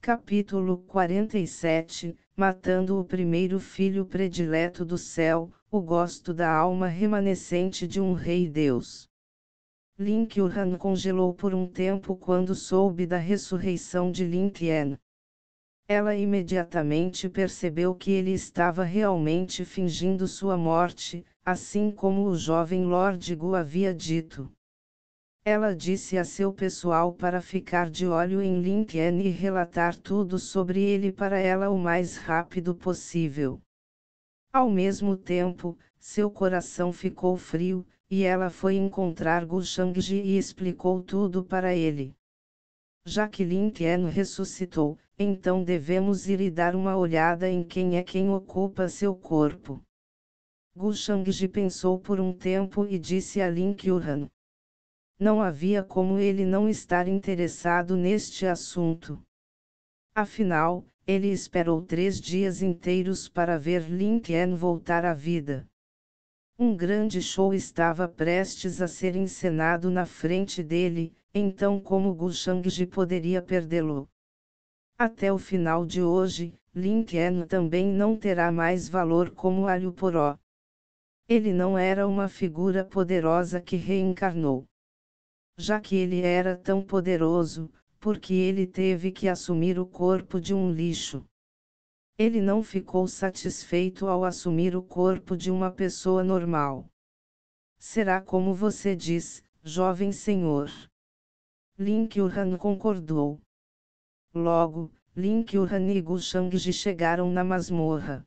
Capítulo 47, Matando o primeiro filho predileto do céu, o gosto da alma remanescente de um rei-deus. Lin Kuan congelou por um tempo quando soube da ressurreição de Lin Tian. Ela imediatamente percebeu que ele estava realmente fingindo sua morte, assim como o jovem Lord Gu havia dito. Ela disse a seu pessoal para ficar de olho em Lin Tian e relatar tudo sobre ele para ela o mais rápido possível. Ao mesmo tempo, seu coração ficou frio, e ela foi encontrar Gu Shangji e explicou tudo para ele. Já que Lin Tian ressuscitou, então devemos ir e dar uma olhada em quem ocupa seu corpo. Gu Shangji pensou por um tempo e disse a Lin Kuan. Não havia como ele não estar interessado neste assunto. Afinal, ele esperou 3 dias inteiros para ver Lin Tian voltar à vida. Um grande show estava prestes a ser encenado na frente dele, então como Gu Shangji poderia perdê-lo? Até o final de hoje, Lin Tian também não terá mais valor como alho poró. Ele não era uma figura poderosa que reencarnou. Já que ele era tão poderoso, porque ele teve que assumir o corpo de um lixo? Ele não ficou satisfeito ao assumir o corpo de uma pessoa normal. Será como você diz, jovem senhor. Lin Kuan concordou. Logo, Lin Kuan e Gu Shangji chegaram na masmorra.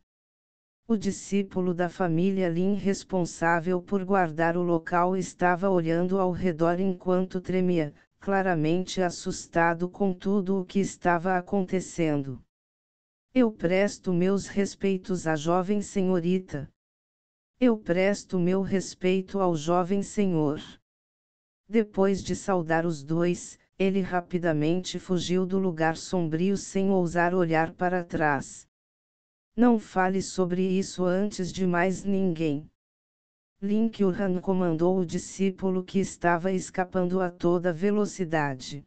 O discípulo da família Lin responsável por guardar o local estava olhando ao redor enquanto tremia, claramente assustado com tudo o que estava acontecendo. Eu presto meus respeitos à jovem senhorita. Eu presto meu respeito ao jovem senhor. Depois de saudar os dois, ele rapidamente fugiu do lugar sombrio sem ousar olhar para trás. Não fale sobre isso antes de mais ninguém. Lin Kuan comandou o discípulo que estava escapando a toda velocidade.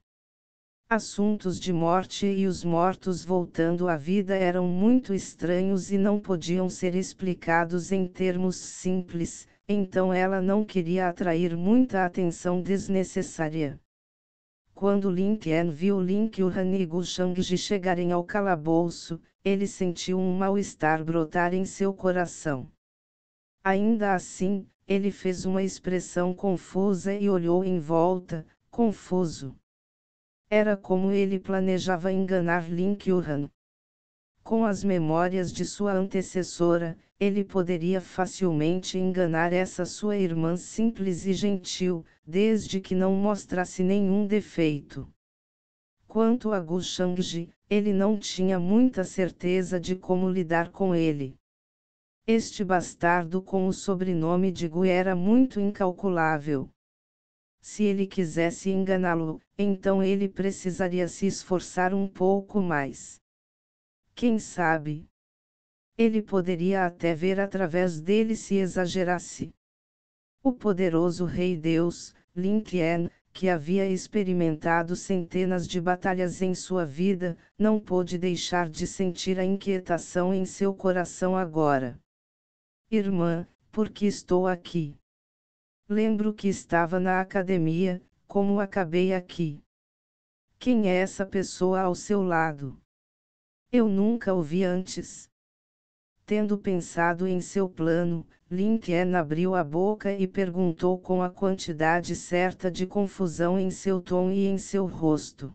Assuntos de morte e os mortos voltando à vida eram muito estranhos e não podiam ser explicados em termos simples, então ela não queria atrair muita atenção desnecessária. Quando Lin Tian viu Lin Kuan e Gu Shangji chegarem ao calabouço, ele sentiu um mal-estar brotar em seu coração. Ainda assim, ele fez uma expressão confusa e olhou em volta, confuso. Era como ele planejava enganar Lin Kuan. Com as memórias de sua antecessora, ele poderia facilmente enganar essa sua irmã simples e gentil, desde que não mostrasse nenhum defeito. Quanto a Gu Shangji, ele não tinha muita certeza de como lidar com ele. Este bastardo com o sobrenome de Gu era muito incalculável. Se ele quisesse enganá-lo, então ele precisaria se esforçar um pouco mais. Quem sabe? Ele poderia até ver através dele se exagerasse. O poderoso Rei Deus, Lin Tian, que havia experimentado centenas de batalhas em sua vida, não pôde deixar de sentir a inquietação em seu coração agora. Irmã, por que estou aqui? Lembro que estava na academia, como acabei aqui? Quem é essa pessoa ao seu lado? Eu nunca o vi antes. Tendo pensado em seu plano, Lin Tian abriu a boca e perguntou com a quantidade certa de confusão em seu tom e em seu rosto.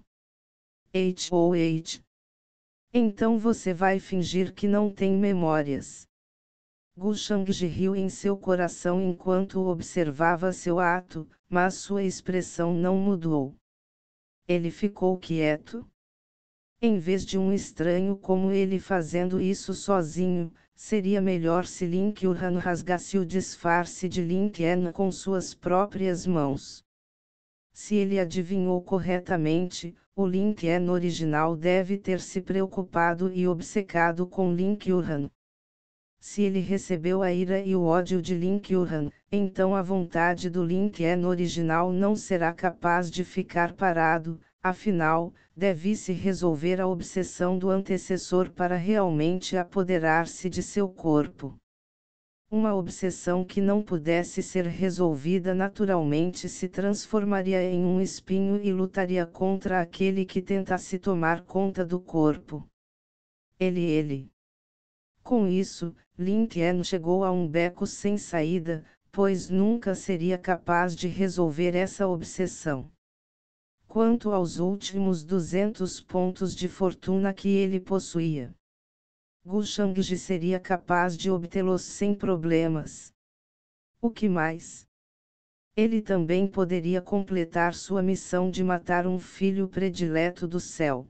Então você vai fingir que não tem memórias. Gu Shangji riu em seu coração enquanto observava seu ato, mas sua expressão não mudou. Ele ficou quieto. Em vez de um estranho como ele fazendo isso sozinho, seria melhor se Lin Kuan rasgasse o disfarce de Lin Tian com suas próprias mãos. Se ele adivinhou corretamente, o Lin Tian original deve ter se preocupado e obcecado com Lin Kuan. Se ele recebeu a ira e o ódio de Lin Kuan, então a vontade do Lin Tian original não será capaz de ficar parado, Afinal, deve-se resolver a obsessão do antecessor para realmente apoderar-se de seu corpo. Uma obsessão que não pudesse ser resolvida naturalmente se transformaria em um espinho e lutaria contra aquele que tentasse tomar conta do corpo. Ele. Com isso, Lin Tian chegou a um beco sem saída, pois nunca seria capaz de resolver essa obsessão. Quanto aos últimos 200 pontos de fortuna que ele possuía, Gu Shangji seria capaz de obtê-los sem problemas. O que mais? Ele também poderia completar sua missão de matar um filho predileto do céu.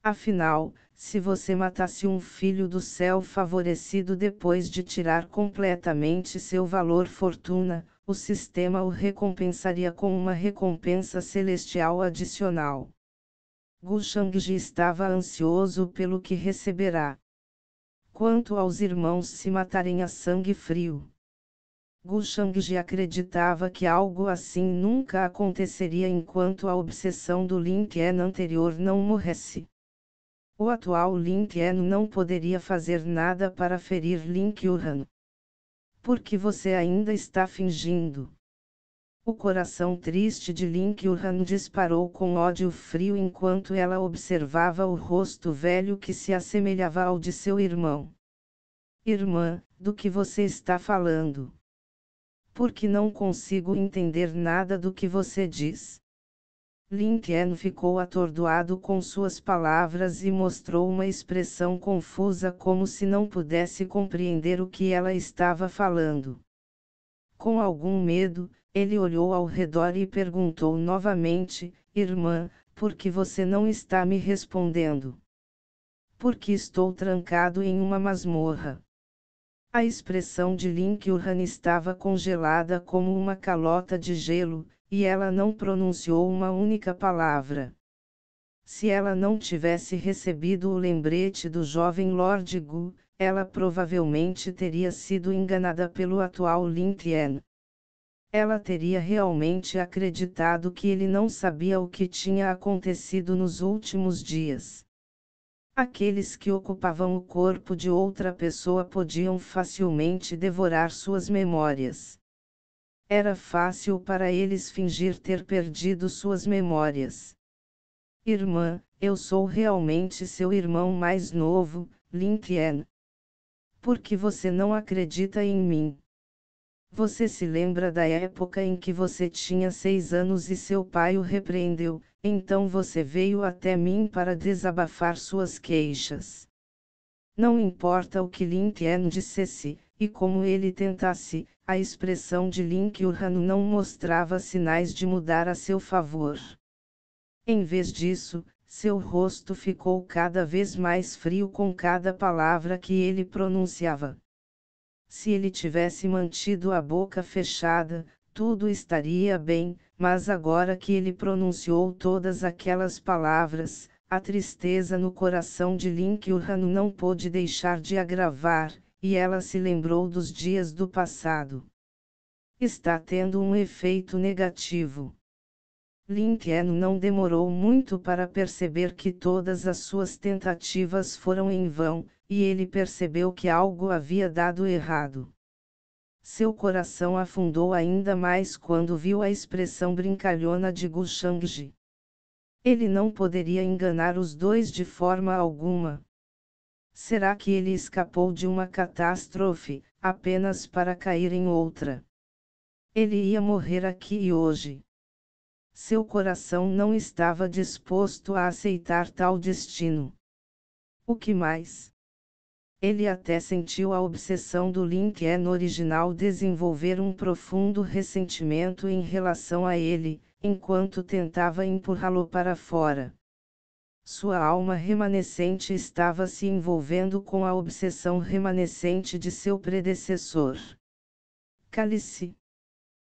Afinal, se você matasse um filho do céu favorecido depois de tirar completamente seu valor fortuna, o sistema o recompensaria com uma recompensa celestial adicional. Gu Shangji estava ansioso pelo que receberá. Quanto aos irmãos se matarem a sangue frio, Gu Shangji acreditava que algo assim nunca aconteceria enquanto a obsessão do Lin Tian anterior não morresse. O atual Lin Tian não poderia fazer nada para ferir Lin Qiuhan. Por que você ainda está fingindo? O coração triste de Lin Qiuhan disparou com ódio frio enquanto ela observava o rosto velho que se assemelhava ao de seu irmão. Irmã, do que você está falando? Porque não consigo entender nada do que você diz. Lin Tian ficou atordoado com suas palavras e mostrou uma expressão confusa como se não pudesse compreender o que ela estava falando. Com algum medo, ele olhou ao redor e perguntou novamente: Irmã, por que você não está me respondendo? Porque estou trancado em uma masmorra. A expressão de Lin Qiuhan estava congelada como uma calota de gelo, e ela não pronunciou uma única palavra. Se ela não tivesse recebido o lembrete do jovem Lord Gu, ela provavelmente teria sido enganada pelo atual Lin Tian. Ela teria realmente acreditado que ele não sabia o que tinha acontecido nos últimos dias. Aqueles que ocupavam o corpo de outra pessoa podiam facilmente devorar suas memórias. Era fácil para eles fingir ter perdido suas memórias. Irmã, eu sou realmente seu irmão mais novo, Lin Tian. Por que você não acredita em mim? Você se lembra da época em que você tinha 6 anos e seu pai o repreendeu, então você veio até mim para desabafar suas queixas. Não importa o que Lin Tian dissesse, e como ele tentasse, a expressão de Lin Qiuhan não mostrava sinais de mudar a seu favor. Em vez disso, seu rosto ficou cada vez mais frio com cada palavra que ele pronunciava. Se ele tivesse mantido a boca fechada, tudo estaria bem, mas agora que ele pronunciou todas aquelas palavras, a tristeza no coração de Lin Qiuhan não pôde deixar de agravar, e ela se lembrou dos dias do passado. Está tendo um efeito negativo. Lin Tian não demorou muito para perceber que todas as suas tentativas foram em vão, e ele percebeu que algo havia dado errado. Seu coração afundou ainda mais quando viu a expressão brincalhona de Gu Shangji. Ele não poderia enganar os dois de forma alguma. Será que ele escapou de uma catástrofe, apenas para cair em outra? Ele ia morrer aqui e hoje. Seu coração não estava disposto a aceitar tal destino. O que mais? Ele até sentiu a obsessão do Lin Tian original desenvolver um profundo ressentimento em relação a ele, enquanto tentava empurrá-lo para fora. Sua alma remanescente estava se envolvendo com a obsessão remanescente de seu predecessor. Cale-se.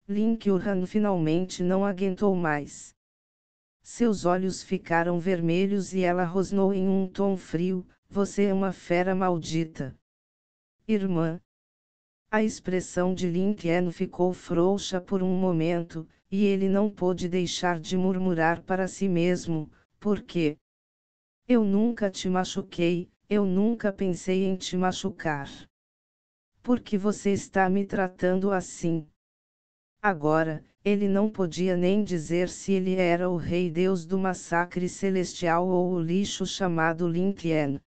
Lin Qiuhan finalmente não aguentou mais. Seus olhos ficaram vermelhos e ela rosnou em um tom frio: você é uma fera maldita. Irmã. A expressão de Lin Tian ficou frouxa por um momento, e ele não pôde deixar de murmurar para si mesmo: por quê? Eu nunca te machuquei, eu nunca pensei em te machucar. Por que você está me tratando assim? Agora, ele não podia nem dizer se ele era o Rei Deus do massacre celestial ou o lixo chamado Lin Tien.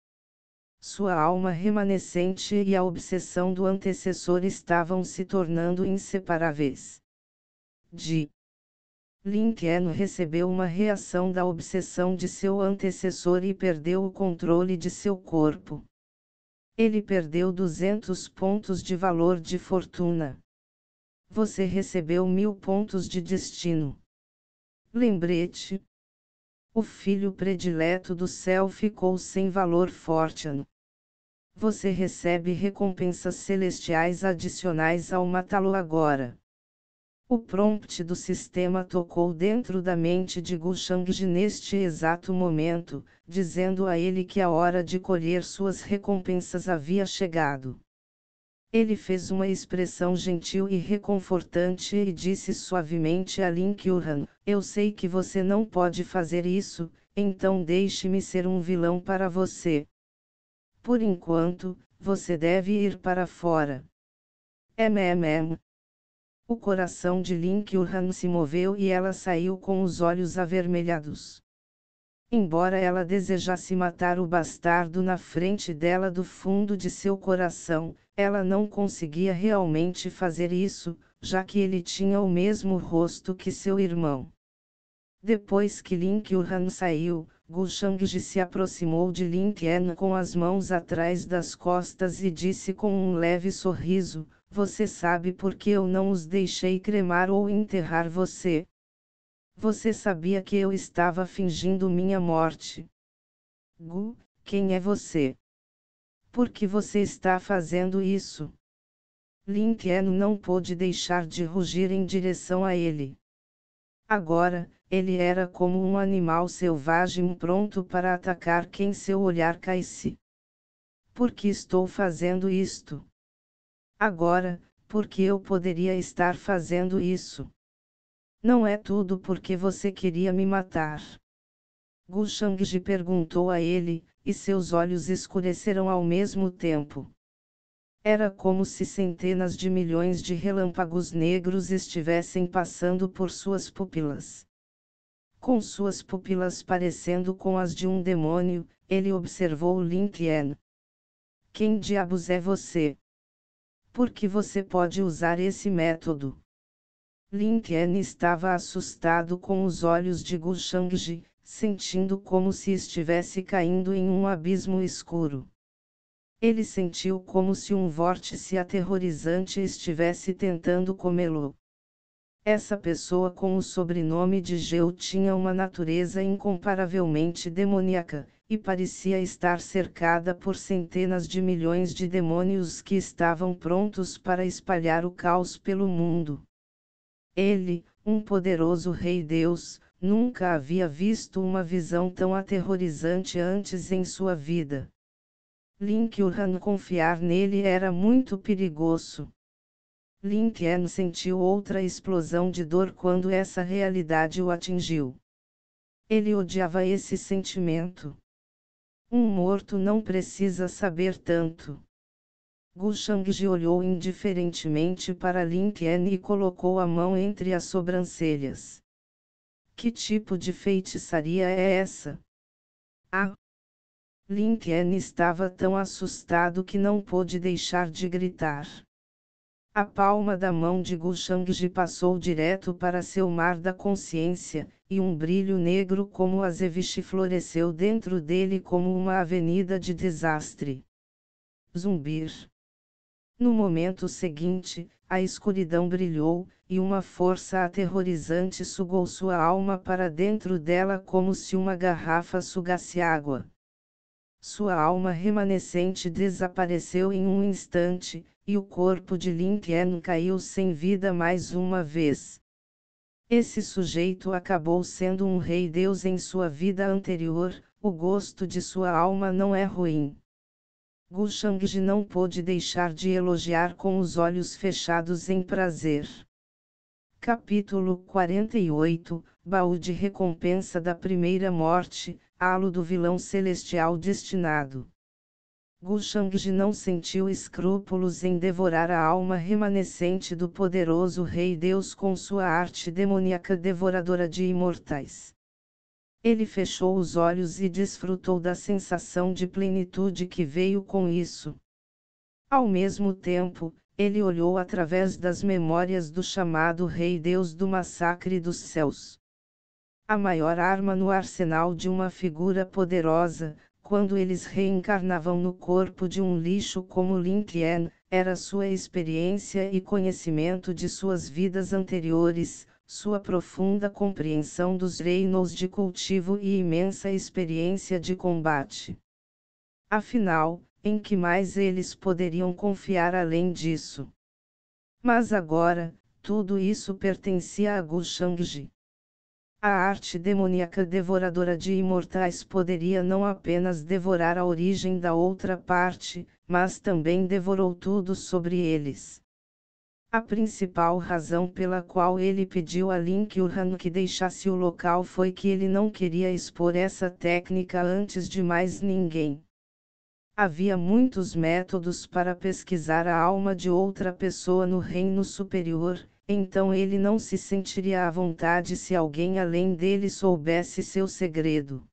Sua alma remanescente e a obsessão do antecessor estavam se tornando inseparáveis. Lin Tien recebeu uma reação da obsessão de seu antecessor e perdeu o controle de seu corpo. Ele perdeu 200 pontos de valor de fortuna. Você recebeu 1000 pontos de destino. Lembrete. O filho predileto do céu ficou sem valor fortune. Você recebe recompensas celestiais adicionais ao matá-lo agora. O prompt do sistema tocou dentro da mente de Gu Shangji neste exato momento, dizendo a ele que a hora de colher suas recompensas havia chegado. Ele fez uma expressão gentil e reconfortante e disse suavemente a Lin Qiuhan: eu sei que você não pode fazer isso, então deixe-me ser um vilão para você. Por enquanto, você deve ir para fora. O coração de Lin Qiuhan se moveu e ela saiu com os olhos avermelhados. Embora ela desejasse matar o bastardo na frente dela do fundo de seu coração, ela não conseguia realmente fazer isso, já que ele tinha o mesmo rosto que seu irmão. Depois que Lin Qiuhan saiu, Gu Shangji se aproximou de Lin Tien com as mãos atrás das costas e disse com um leve sorriso: você sabe por que eu não os deixei cremar ou enterrar você? Você sabia que eu estava fingindo minha morte. Gu, quem é você? Por que você está fazendo isso? Lin Tien não pôde deixar de rugir em direção a ele. Agora, ele era como um animal selvagem pronto para atacar quem seu olhar caísse. Por que estou fazendo isto? Agora, por que eu poderia estar fazendo isso? Não é tudo porque você queria me matar. Gu Shangji perguntou a ele, e seus olhos escureceram ao mesmo tempo. Era como se centenas de milhões de relâmpagos negros estivessem passando por suas pupilas. Com suas pupilas parecendo com as de um demônio, ele observou Lin Tien. Quem diabos é você? Por que você pode usar esse método? Lin Tien estava assustado com os olhos de Gu Shangji, sentindo como se estivesse caindo em um abismo escuro. Ele sentiu como se um vórtice aterrorizante estivesse tentando comê-lo. Essa pessoa com o sobrenome de Geu tinha uma natureza incomparavelmente demoníaca, e parecia estar cercada por centenas de milhões de demônios que estavam prontos para espalhar o caos pelo mundo. Ele, um poderoso Rei Deus, nunca havia visto uma visão tão aterrorizante antes em sua vida. Lin Qiuhan confiar nele era muito perigoso. Lin Tien sentiu outra explosão de dor quando essa realidade o atingiu. Ele odiava esse sentimento. Um morto não precisa saber tanto. Gu Shangji olhou indiferentemente para Lin Tien e colocou a mão entre as sobrancelhas. Que tipo de feitiçaria é essa? Ah! Lin Tien estava tão assustado que não pôde deixar de gritar. A palma da mão de Gu Shangji passou direto para seu mar da consciência, e um brilho negro como azeviche floresceu dentro dele como uma avenida de desastre. Zumbir. No momento seguinte, a escuridão brilhou, e uma força aterrorizante sugou sua alma para dentro dela como se uma garrafa sugasse água. Sua alma remanescente desapareceu em um instante, e o corpo de Lin Tien caiu sem vida mais uma vez. Esse sujeito acabou sendo um rei deus em sua vida anterior, o gosto de sua alma não é ruim. Gu Shangji não pôde deixar de elogiar com os olhos fechados em prazer. Capítulo 48, Baú de recompensa da primeira morte, halo do vilão celestial destinado. Gu Shangji não sentiu escrúpulos em devorar a alma remanescente do poderoso Rei Deus com sua arte demoníaca devoradora de imortais. Ele fechou os olhos e desfrutou da sensação de plenitude que veio com isso. Ao mesmo tempo, ele olhou através das memórias do chamado Rei Deus do Massacre dos Céus. A maior arma no arsenal de uma figura poderosa, quando eles reencarnavam no corpo de um lixo como Lin Qian, era sua experiência e conhecimento de suas vidas anteriores, sua profunda compreensão dos reinos de cultivo e imensa experiência de combate. Afinal, em que mais eles poderiam confiar além disso? Mas agora, tudo isso pertencia a Gu Shangji. A arte demoníaca devoradora de imortais poderia não apenas devorar a origem da outra parte, mas também devorou tudo sobre eles. A principal razão pela qual ele pediu a Lin Qiuhan que deixasse o local foi que ele não queria expor essa técnica antes de mais ninguém. Havia muitos métodos para pesquisar a alma de outra pessoa no reino superior, então ele não se sentiria à vontade se alguém além dele soubesse seu segredo.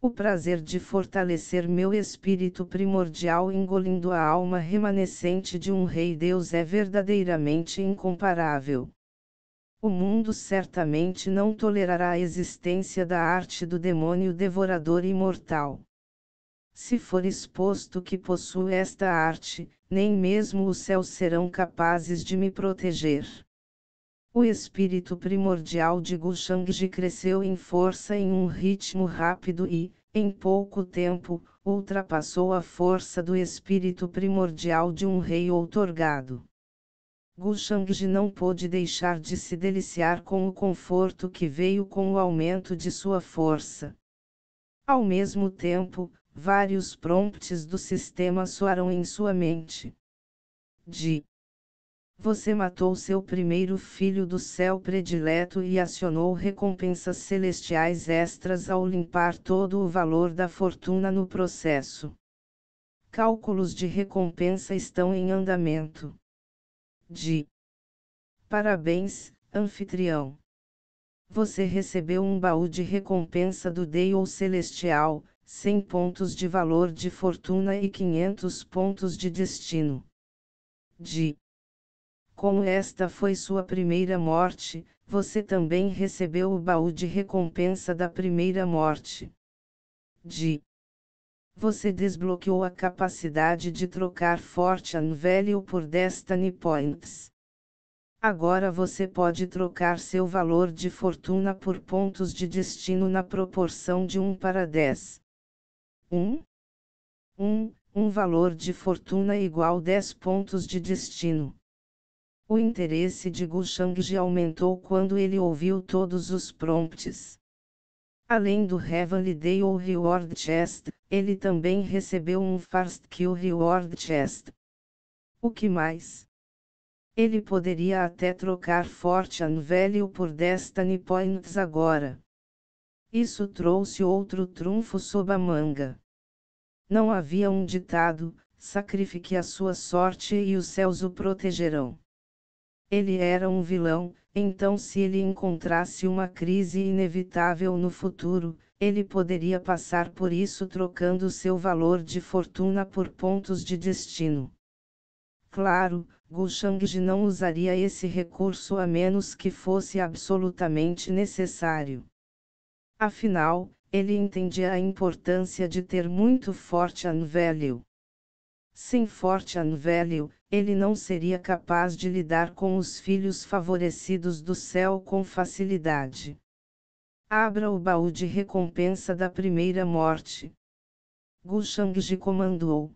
O prazer de fortalecer meu espírito primordial engolindo a alma remanescente de um Rei Deus é verdadeiramente incomparável. O mundo certamente não tolerará a existência da arte do demônio devorador imortal. Se for exposto que possuo esta arte, nem mesmo os céus serão capazes de me proteger. O espírito primordial de Gu Shangji cresceu em força em um ritmo rápido e, em pouco tempo, ultrapassou a força do espírito primordial de um rei outorgado. Gu Shangji não pôde deixar de se deliciar com o conforto que veio com o aumento de sua força. Ao mesmo tempo, vários prompts do sistema soaram em sua mente. Você matou seu primeiro filho do céu predileto e acionou recompensas celestiais extras ao limpar todo o valor da fortuna no processo. Cálculos de recompensa estão em andamento. Parabéns, anfitrião. Você recebeu um baú de recompensa do Deus Celestial, 100 pontos de valor de fortuna e 500 pontos de destino. Como esta foi sua primeira morte, você também recebeu o baú de recompensa da primeira morte. Você desbloqueou a capacidade de trocar Fortune Value por Destiny Points. Agora você pode trocar seu valor de fortuna por pontos de destino na proporção de 1:10. Um valor de fortuna igual 10 pontos de destino. O interesse de Gu Shangji aumentou quando ele ouviu todos os prompts. Além do Heavenly Deal Reward Chest, ele também recebeu um Fast Kill Reward Chest. O que mais? Ele poderia até trocar Fortune Value por Destiny Points agora. Isso trouxe outro trunfo sob a manga. Não havia um ditado: sacrifique a sua sorte e os céus o protegerão. Ele era um vilão, então se ele encontrasse uma crise inevitável no futuro, ele poderia passar por isso trocando seu valor de fortuna por pontos de destino. Claro, Gu Shangji não usaria esse recurso a menos que fosse absolutamente necessário. Afinal, ele entendia a importância de ter muito Fortune Value. Sem Fortune Value, ele não seria capaz de lidar com os filhos favorecidos do céu com facilidade. Abra o baú de recompensa da primeira morte. Gu Shangji comandou.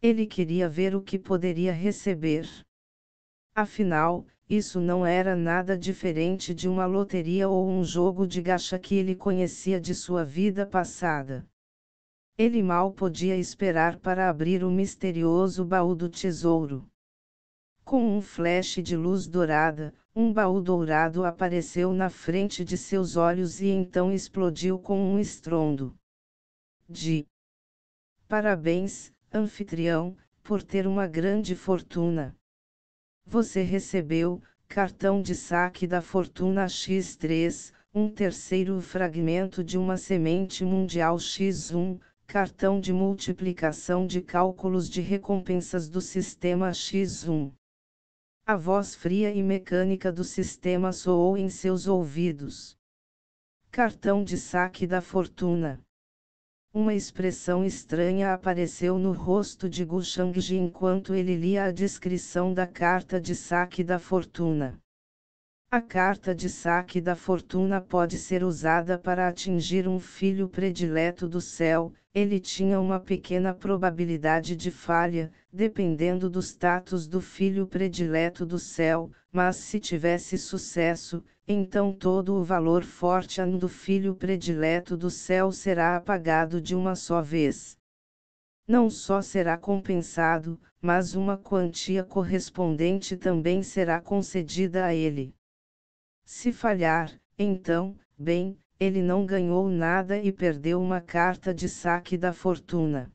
Ele queria ver o que poderia receber. Afinal, isso não era nada diferente de uma loteria ou um jogo de gacha que ele conhecia de sua vida passada. Ele mal podia esperar para abrir o misterioso baú do tesouro. Com um flash de luz dourada, um baú dourado apareceu na frente de seus olhos e então explodiu com um estrondo. Parabéns, anfitrião, por ter uma grande fortuna. Você recebeu, cartão de saque da fortuna X3, um terceiro fragmento de uma semente mundial X1, cartão de multiplicação de cálculos de recompensas do sistema X1. A voz fria e mecânica do sistema soou em seus ouvidos. Cartão de saque da fortuna. Uma expressão estranha apareceu no rosto de Gu Shangji enquanto ele lia a descrição da carta de saque da fortuna. A carta de saque da fortuna pode ser usada para atingir um filho predileto do céu. Ele tinha uma pequena probabilidade de falha, dependendo do status do filho predileto do céu, mas se tivesse sucesso, então todo o valor forte do filho predileto do céu será apagado de uma só vez. Não só será compensado, mas uma quantia correspondente também será concedida a ele. Se falhar, então, bem, ele não ganhou nada e perdeu uma carta de saque da fortuna.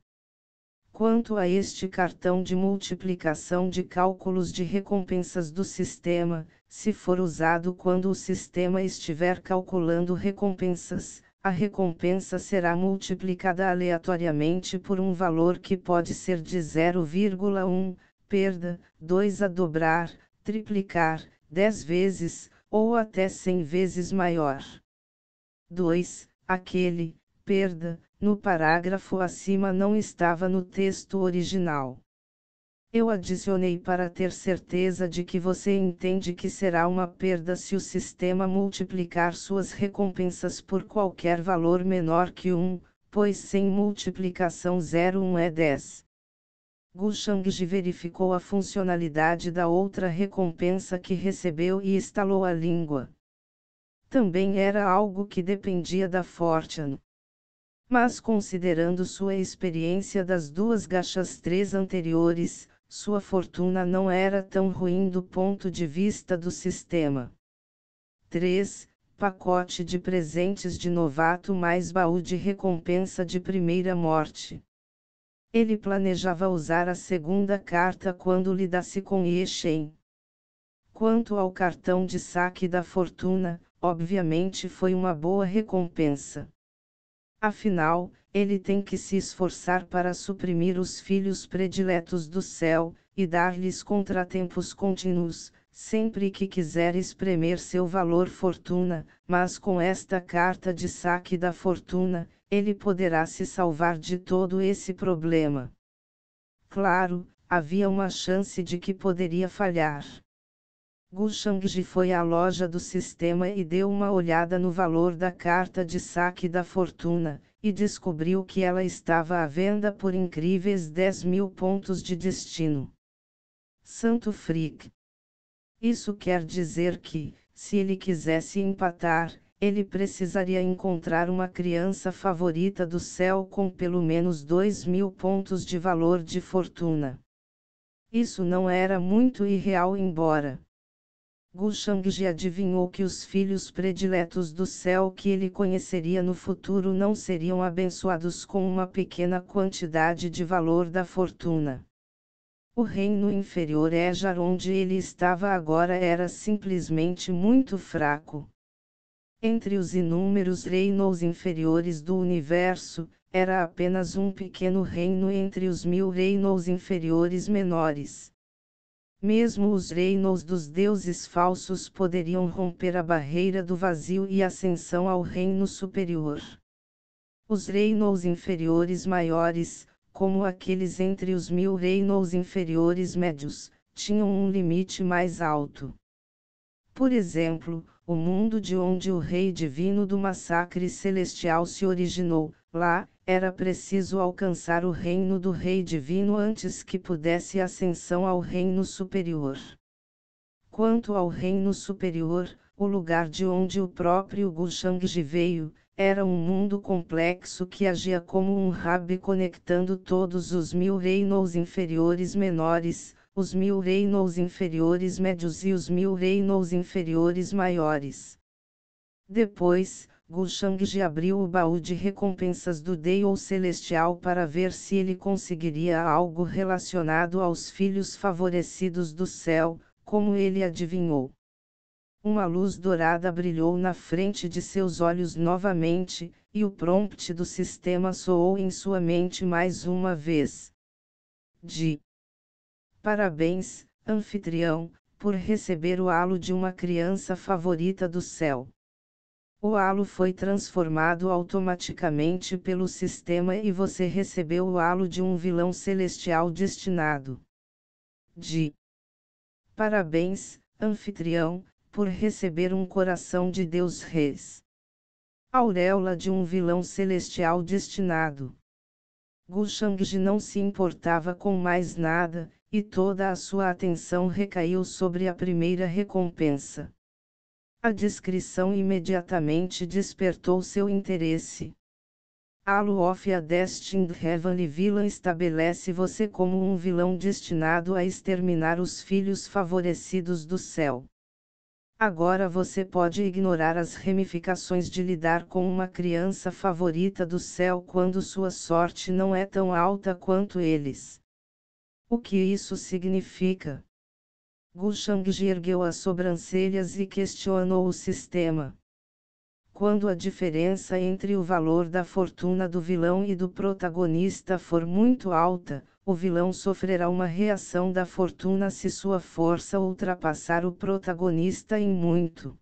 Quanto a este cartão de multiplicação de cálculos de recompensas do sistema, se for usado quando o sistema estiver calculando recompensas, a recompensa será multiplicada aleatoriamente por um valor que pode ser de 0,1, perda, 2 a dobrar, triplicar, 10 vezes, ou até 100 vezes maior. 2. Aquele, perda, no parágrafo acima não estava no texto original. Eu adicionei para ter certeza de que você entende que será uma perda se o sistema multiplicar suas recompensas por qualquer valor menor que 1, pois sem multiplicação 0,1 é 10. Gu Shangji verificou a funcionalidade da outra recompensa que recebeu e estalou a língua. Também era algo que dependia da Fortune. Mas considerando sua experiência das duas gachas 3 anteriores, sua fortuna não era tão ruim do ponto de vista do sistema. 3. Pacote de presentes de novato mais baú de recompensa de primeira morte. Ele planejava usar a segunda carta quando lidasse com Ye Shen. Quanto ao cartão de saque da fortuna, obviamente foi uma boa recompensa. Afinal, ele tem que se esforçar para suprimir os filhos prediletos do céu, e dar-lhes contratempos contínuos, sempre que quiser espremer seu valor fortuna, mas com esta carta de saque da fortuna, ele poderá se salvar de todo esse problema. Claro, havia uma chance de que poderia falhar. Gu Shangji foi à loja do sistema e deu uma olhada no valor da carta de saque da fortuna, e descobriu que ela estava à venda por incríveis 10.000 pontos de destino. Santo Frick! Isso quer dizer que, se ele quisesse empatar, ele precisaria encontrar uma criança favorita do céu com pelo menos 2.000 pontos de valor de fortuna. Isso não era muito irreal embora. Gu Shangji adivinhou que os filhos prediletos do céu que ele conheceria no futuro não seriam abençoados com uma pequena quantidade de valor da fortuna. O reino inferior Ejar onde ele estava agora era simplesmente muito fraco. Entre os inúmeros reinos inferiores do universo, era apenas um pequeno reino entre os 1000 reinos inferiores menores. Mesmo os reinos dos deuses falsos poderiam romper a barreira do vazio e ascensão ao reino superior. Os reinos inferiores maiores, como aqueles entre os 1000 reinos inferiores médios, tinham um limite mais alto. Por exemplo, o mundo de onde o rei divino do massacre celestial se originou, lá, era preciso alcançar o reino do rei divino antes que pudesse ascensão ao reino superior. Quanto ao reino superior, o lugar de onde o próprio Gu Shangji veio, era um mundo complexo que agia como um hub conectando todos os 1000 reinos inferiores menores, os 1000 reinos inferiores médios e os 1000 reinos inferiores maiores. Depois, Gushangji abriu o baú de recompensas do Deus Celestial para ver se ele conseguiria algo relacionado aos filhos favorecidos do céu, como ele adivinhou. Uma luz dourada brilhou na frente de seus olhos novamente, e o prompt do sistema soou em sua mente mais uma vez. Parabéns, anfitrião, por receber o halo de uma criança favorita do céu. O halo foi transformado automaticamente pelo sistema e você recebeu o halo de um vilão celestial destinado. Parabéns, anfitrião, por receber um coração de Deus Reis. Auréola de um vilão celestial destinado. Gushangji não se importava com mais nada, e toda a sua atenção recaiu sobre a primeira recompensa. A descrição imediatamente despertou seu interesse. Halo of a Destined Heavenly Villain estabelece você como um vilão destinado a exterminar os filhos favorecidos do céu. Agora você pode ignorar as ramificações de lidar com uma criança favorita do céu quando sua sorte não é tão alta quanto eles. O que isso significa? Gushangji ergueu as sobrancelhas e questionou o sistema. Quando a diferença entre o valor da fortuna do vilão e do protagonista for muito alta, o vilão sofrerá uma reação da fortuna se sua força ultrapassar o protagonista em muito.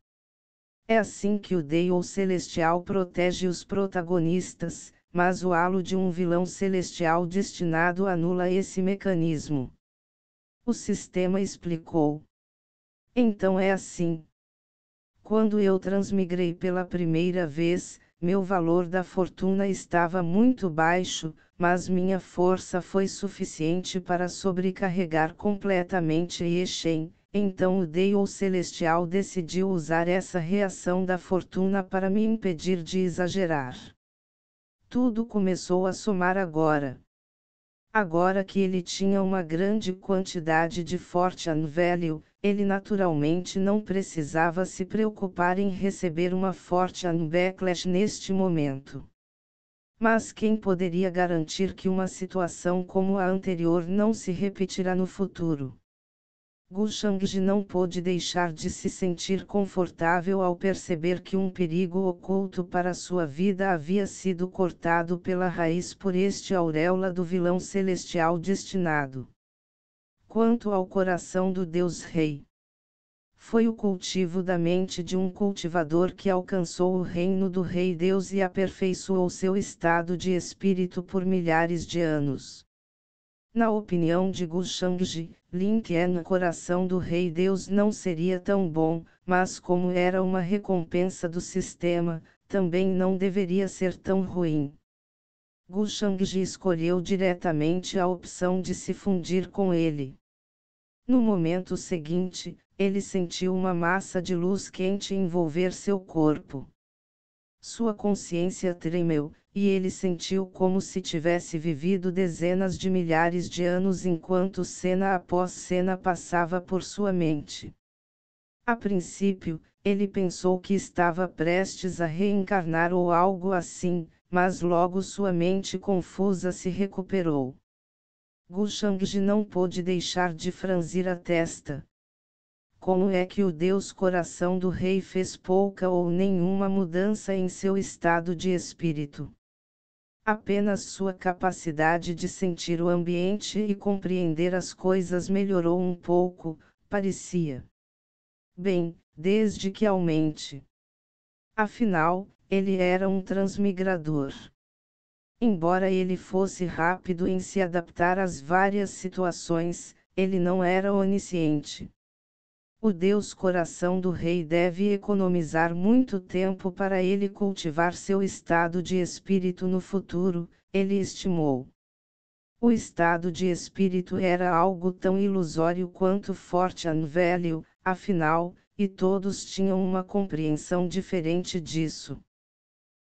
É assim que o Deus Celestial protege os protagonistas, mas o halo de um vilão celestial destinado anula esse mecanismo. O sistema explicou. Então é assim. Quando eu transmigrei pela primeira vez, meu valor da fortuna estava muito baixo, mas minha força foi suficiente para sobrecarregar completamente Yeshen. Então o Deus Celestial decidiu usar essa reação da fortuna para me impedir de exagerar. Tudo começou a somar agora. Agora que ele tinha uma grande quantidade de fortune value, ele naturalmente não precisava se preocupar em receber uma fortune backlash neste momento. Mas quem poderia garantir que uma situação como a anterior não se repetirá no futuro? Gushangji não pôde deixar de se sentir confortável ao perceber que um perigo oculto para sua vida havia sido cortado pela raiz por este auréola do vilão celestial destinado. Quanto ao coração do Deus Rei, foi o cultivo da mente de um cultivador que alcançou o reino do Rei Deus e aperfeiçoou seu estado de espírito por milhares de anos. Na opinião de Gushangji, Link no coração do Rei Deus não seria tão bom, mas como era uma recompensa do sistema, também não deveria ser tão ruim. Gushangji escolheu diretamente a opção de se fundir com ele. No momento seguinte, ele sentiu uma massa de luz quente envolver seu corpo. Sua consciência tremeu, e ele sentiu como se tivesse vivido dezenas de milhares de anos enquanto cena após cena passava por sua mente. A princípio, ele pensou que estava prestes a reencarnar ou algo assim, mas logo sua mente confusa se recuperou. Gushangji não pôde deixar de franzir a testa. Como é que o Deus Coração do Rei fez pouca ou nenhuma mudança em seu estado de espírito? Apenas sua capacidade de sentir o ambiente e compreender as coisas melhorou um pouco, parecia. Bem, desde que aumente. Afinal, ele era um transmigrador. Embora ele fosse rápido em se adaptar às várias situações, ele não era onisciente. O Deus Coração do Rei deve economizar muito tempo para ele cultivar seu estado de espírito no futuro, ele estimou. O estado de espírito era algo tão ilusório quanto fortune value, afinal, e todos tinham uma compreensão diferente disso.